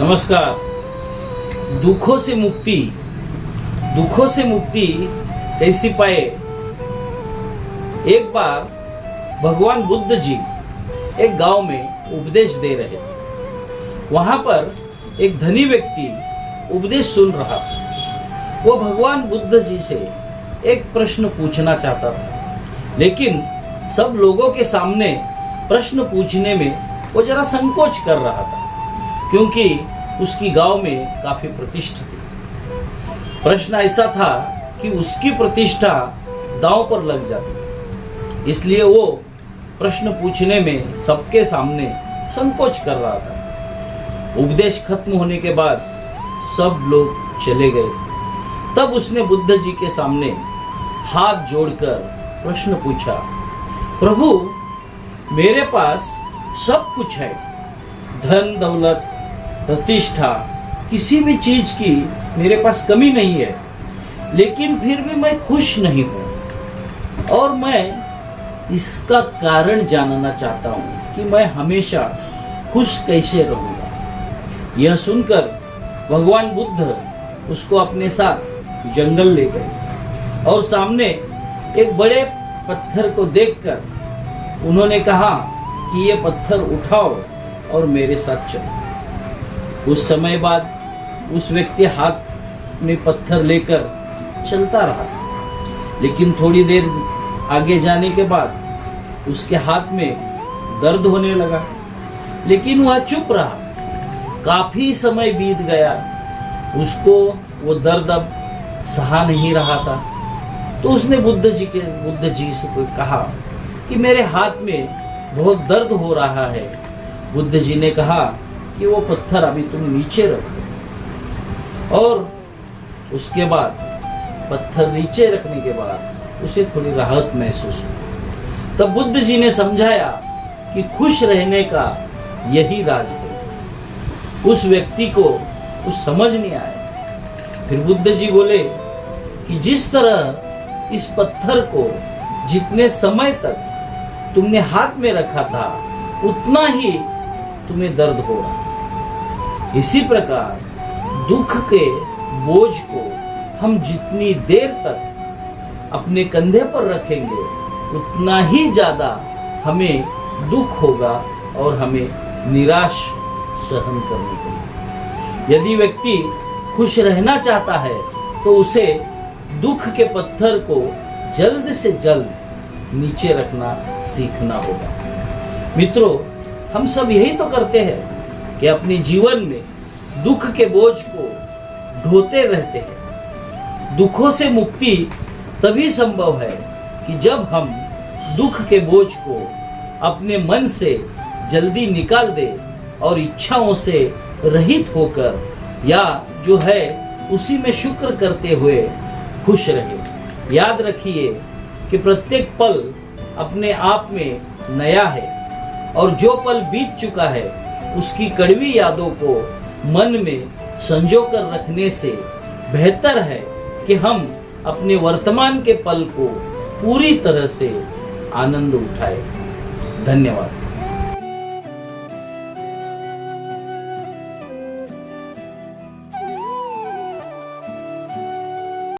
नमस्कार। दुखों से मुक्ति कैसी पाए। एक बार भगवान बुद्ध जी एक गांव में उपदेश दे रहे थे। वहां पर एक धनी व्यक्ति उपदेश सुन रहा था। वो भगवान बुद्ध जी से एक प्रश्न पूछना चाहता था, लेकिन सब लोगों के सामने प्रश्न पूछने में वो जरा संकोच कर रहा था, क्योंकि उसकी गांव में काफी प्रतिष्ठा थी। प्रश्न ऐसा था कि उसकी प्रतिष्ठा दांव पर लग जाती, इसलिए वो प्रश्न पूछने में सबके सामने संकोच कर रहा था। उपदेश खत्म होने के बाद सब लोग चले गए। तब उसने बुद्ध जी के सामने हाथ जोड़कर प्रश्न पूछा, प्रभु, मेरे पास सब कुछ है, धन दौलत प्रतिष्ठा, किसी भी चीज की मेरे पास कमी नहीं है, लेकिन फिर भी मैं खुश नहीं हूं। और मैं इसका कारण जानना चाहता हूं कि मैं हमेशा खुश कैसे रहूंगा। यह सुनकर भगवान बुद्ध उसको अपने साथ जंगल ले गए और सामने एक बड़े पत्थर को देखकर उन्होंने कहा कि ये पत्थर उठाओ और मेरे साथ चलो। कुछ समय बाद उस व्यक्ति हाथ में पत्थर लेकर चलता रहा, लेकिन थोड़ी देर आगे जाने के बाद उसके हाथ में दर्द होने लगा, लेकिन वह चुप रहा। काफी समय बीत गया, उसको वो दर्द अब सहा नहीं रहा था। तो उसने बुद्ध जी से कोई कहा कि मेरे हाथ में बहुत दर्द हो रहा है। बुद्ध जी ने कहा कि वो पत्थर अभी तुम नीचे रखो। और उसके बाद पत्थर नीचे रखने के बाद उसे थोड़ी राहत महसूस हुई। तब बुद्ध जी ने समझाया कि खुश रहने का यही राज है। उस व्यक्ति को कुछ समझ नहीं आया। फिर बुद्ध जी बोले कि जिस तरह इस पत्थर को जितने समय तक तुमने हाथ में रखा था, उतना ही तुम्हें दर्द हो रहा। इसी प्रकार दुख के बोझ को हम जितनी देर तक अपने कंधे पर रखेंगे, उतना ही ज्यादा हमें दुख होगा और हमें निराश सहन करनी पड़ेगी। यदि व्यक्ति खुश रहना चाहता है तो उसे दुख के पत्थर को जल्द से जल्द नीचे रखना सीखना होगा। मित्रों, हम सब यही तो करते हैं कि अपने जीवन में दुख के बोझ को ढोते रहते हैं। दुखों से मुक्ति तभी संभव है कि जब हम दुख के बोझ को अपने मन से जल्दी निकाल दें और इच्छाओं से रहित होकर, या जो है उसी में शुक्र करते हुए खुश रहे। याद रखिए कि प्रत्येक पल अपने आप में नया है, और जो पल बीत चुका है उसकी कड़वी यादों को मन में संजो कर रखने से बेहतर है कि हम अपने वर्तमान के पल को पूरी तरह से आनंद उठाएं। धन्यवाद।